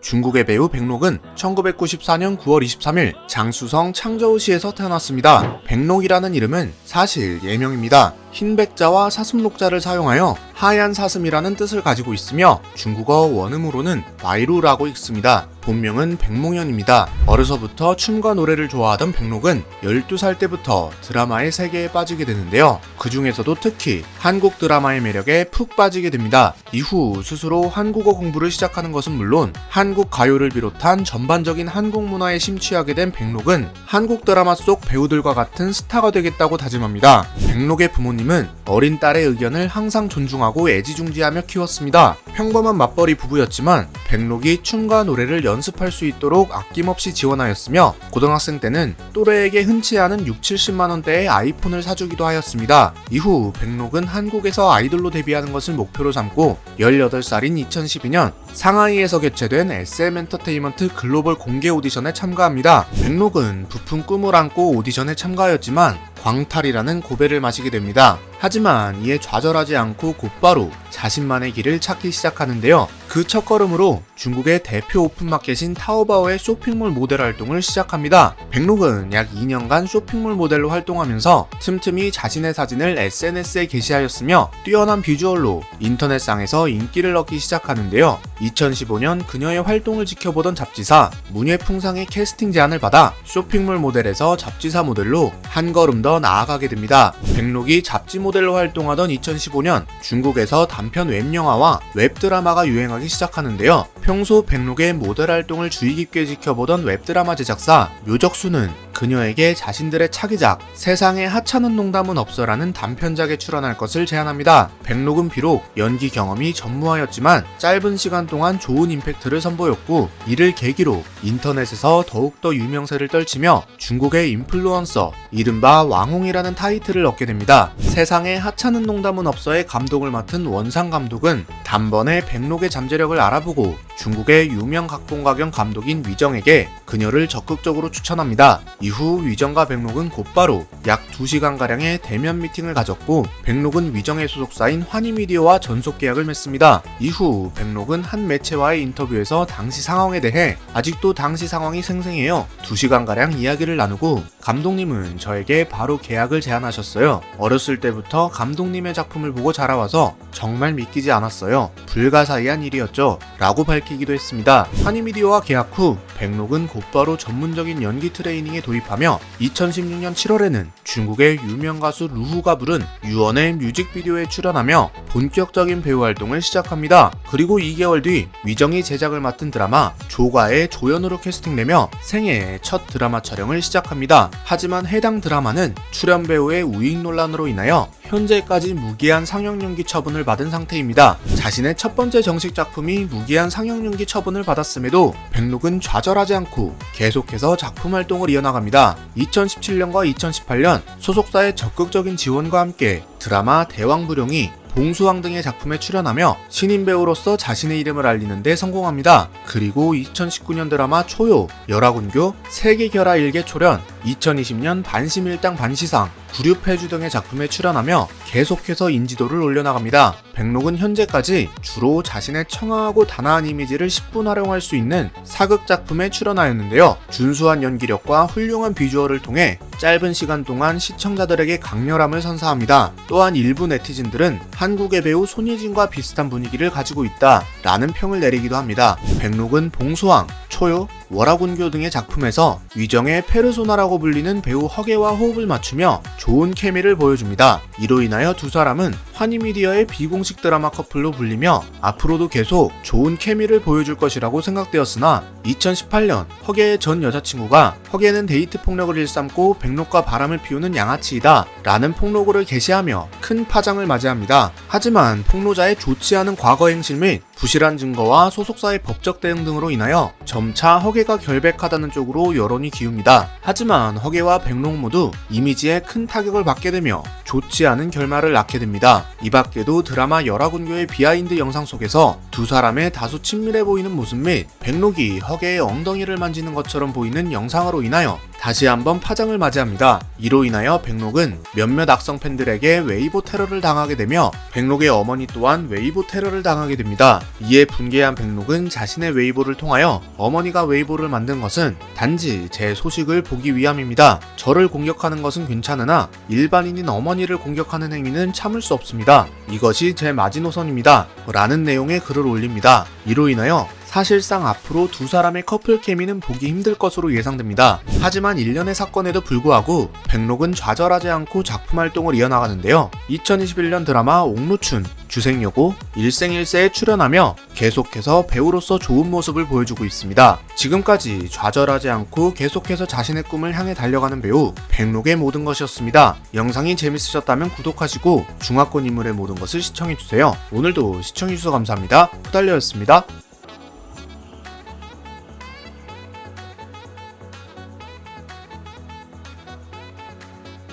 중국의 배우 백록은 1994년 9월 23일 장쑤성 창저우시에서 태어났습니다. 백록이라는 이름은 사실 예명입니다. 흰 백자와 사슴록자를 사용하여 하얀 사슴이라는 뜻을 가지고 있으며 중국어 원음으로는 마이루라고 읽습니다. 본명은 백몽현입니다. 어려서부터 춤과 노래를 좋아하던 백록은 12살 때부터 드라마의 세계에 빠지게 되는데요. 그 중에서도 특히 한국 드라마의 매력에 푹 빠지게 됩니다. 이후 스스로 한국어 공부를 시작하는 것은 물론 한국 가요를 비롯한 전반적인 한국 문화에 심취하게 된 백록은 한국 드라마 속 배우들과 같은 스타가 되겠다고 다짐합니다. 백록의 부모님은 어린 딸의 의견을 항상 존중하고 애지중지하며 키웠습니다. 평범한 맞벌이 부부였지만 백록이 춤과 노래를 연습할 수 있도록 아낌없이 지원하였으며 고등학생 때는 또래에게 흔치 않은 6-70만원대의 아이폰을 사주기도 하였습니다. 이후 백록은 한국에서 아이돌로 데뷔하는 것을 목표로 삼고 18살인 2012년 상하이에서 개최된 SM 엔터테인먼트 글로벌 공개 오디션에 참가합니다. 백록은 부푼 꿈을 안고 오디션에 참가하였지만 광탈이라는 고배를 마시게 됩니다. 하지만 이에 좌절하지 않고 곧바로 자신만의 길을 찾기 시작하는데요. 그 첫걸음으로 중국의 대표 오픈마켓인 타오바오의 쇼핑몰 모델 활동을 시작합니다. 백록은 약 2년간 쇼핑몰 모델로 활동하면서 틈틈이 자신의 사진을 SNS에 게시하였으며 뛰어난 비주얼로 인터넷상에서 인기를 얻기 시작하는데요. 2015년 그녀의 활동을 지켜보던 잡지사 문예풍상의 캐스팅 제안을 받아 쇼핑몰 모델에서 잡지사 모델로 한 걸음 더 나아가게 됩니다. 백록이 잡지 모델로 활동하던 2015년 중국에서 단편 웹영화와 웹드라마가 유행하기 시작하는데요. 평소 백록의 모델 활동을 주의 깊게 지켜보던 웹드라마 제작사 묘적수는 그녀에게 자신들의 차기작 세상에 하찮은 농담은 없어라는 단편작에 출연할 것을 제안합니다. 백록은 비록 연기 경험이 전무하였지만 짧은 시간 동안 좋은 임팩트를 선보였고 이를 계기로 인터넷에서 더욱더 유명세를 떨치며 중국의 인플루언서 이른바 왕홍이라는 타이틀을 얻게 됩니다. 세상에 하찮은 농담은 없어의 감독을 맡은 원상 감독은 단번에 백록의 잠재력을 알아보고 중국의 유명 각본가 겸 감독인 위정에게 그녀를 적극적으로 추천합니다. 이후 위정과 백록은 곧바로 약 2시간가량의 대면 미팅을 가졌고 백록은 위정의 소속사인 환희미디어와 전속 계약을 맺습니다. 이후 백록은 한 매체와의 인터뷰에서 당시 상황에 대해 아직도 당시 상황이 생생해요. 2시간가량 이야기를 나누고 감독님은 저에게 바로 계약을 제안하셨어요. 어렸을 때부터 감독님의 작품을 보고 자라와서 정말 믿기지 않았어요. 불가사의한 일이었죠. 라고 밝히기도 했습니다. 환희미디어와 계약 후 백록은 곧바로 전문적인 연기 트레이닝에 돌입하며 2016년 7월에는 중국의 유명 가수 루후가 부른 유언의 뮤직비디오에 출연하며 본격적인 배우 활동을 시작합니다. 그리고 2개월 뒤 위정이 제작을 맡은 드라마 조가의 조연으로 캐스팅되며 생애의 첫 드라마 촬영을 시작합니다. 하지만 해당 드라마는 출연 배우의 우익 논란으로 인하여 현재까지 무기한 상영연기 처분을 받은 상태입니다. 자신의 첫 번째 정식 작품이 무기한 상영연기 처분을 받았음에도 백록은 좌절하지 않고 계속해서 작품 활동을 이어나갑니다. 2017년과 2018년 소속사의 적극적인 지원과 함께 드라마 대왕부룡이 봉수왕 등의 작품에 출연하며 신인 배우로서 자신의 이름을 알리는 데 성공합니다. 그리고 2019년 드라마 초요, 열하군교, 세계결하 일개 초련, 2020년 반심일당 반시상, 구류패주 등의 작품에 출연하며 계속해서 인지도를 올려나갑니다. 백록은 현재까지 주로 자신의 청아하고 단아한 이미지를 10분 활용할 수 있는 사극 작품에 출연하였는데요. 준수한 연기력과 훌륭한 비주얼을 통해 짧은 시간 동안 시청자들에게 강렬함을 선사합니다. 또한 일부 네티즌들은 한국의 배우 손예진과 비슷한 분위기를 가지고 있다 라는 평을 내리기도 합니다. 백록은 봉수왕, 초요, 월화군교 등의 작품에서 위정의 페르소나라고 불리는 배우 허계와 호흡을 맞추며 좋은 케미를 보여줍니다. 이로 인하여 두 사람은 환희미디어의 비공식 드라마 커플로 불리며 앞으로도 계속 좋은 케미를 보여줄 것이라고 생각되었으나 2018년 허계의 전 여자친구가 허계는 데이트 폭력을 일삼고 백록과 바람을 피우는 양아치이다 라는 폭로글을 게시하며 큰 파장을 맞이합니다. 하지만 폭로자의 좋지 않은 과거 행실 및 부실한 증거와 소속사의 법적 대응 등으로 인하여 점차 허계가 결백하다는 쪽으로 여론이 기웁니다. 하지만 허계와 백록 모두 이미지에 큰 타격을 받게 되며 좋지 않은 결말을 낳게 됩니다. 이 밖에도 드라마 열하군교의 비하인드 영상 속에서 두 사람의 다소 친밀해 보이는 모습 및 백록이 허계의 엉덩이를 만지는 것처럼 보이는 영상으로 인하여 다시 한번 파장을 맞이합니다. 이로 인하여 백록은 몇몇 악성 팬들에게 웨이보 테러를 당하게 되며 백록의 어머니 또한 웨이보 테러를 당하게 됩니다. 이에 분개한 백록은 자신의 웨이보를 통하여 어머니가 웨이보를 만든 것은 단지 제 소식을 보기 위함입니다. 저를 공격하는 것은 괜찮으나 일반인인 어머니를 공격하는 행위는 참을 수 없습니다. 이것이 제 마지노선입니다. 라는 내용의 글을 올립니다. 이로 인하여 사실상 앞으로 두 사람의 커플 케미는 보기 힘들 것으로 예상됩니다. 하지만 일련의 사건에도 불구하고 백록은 좌절하지 않고 작품 활동을 이어나가는데요. 2021년 드라마 옥루춘, 주생여고, 일생일세에 출연하며 계속해서 배우로서 좋은 모습을 보여주고 있습니다. 지금까지 좌절하지 않고 계속해서 자신의 꿈을 향해 달려가는 배우 백록의 모든 것이었습니다. 영상이 재밌으셨다면 구독하시고 중화권 인물의 모든 것을 시청해주세요. 오늘도 시청해주셔서 감사합니다. 후달려였습니다.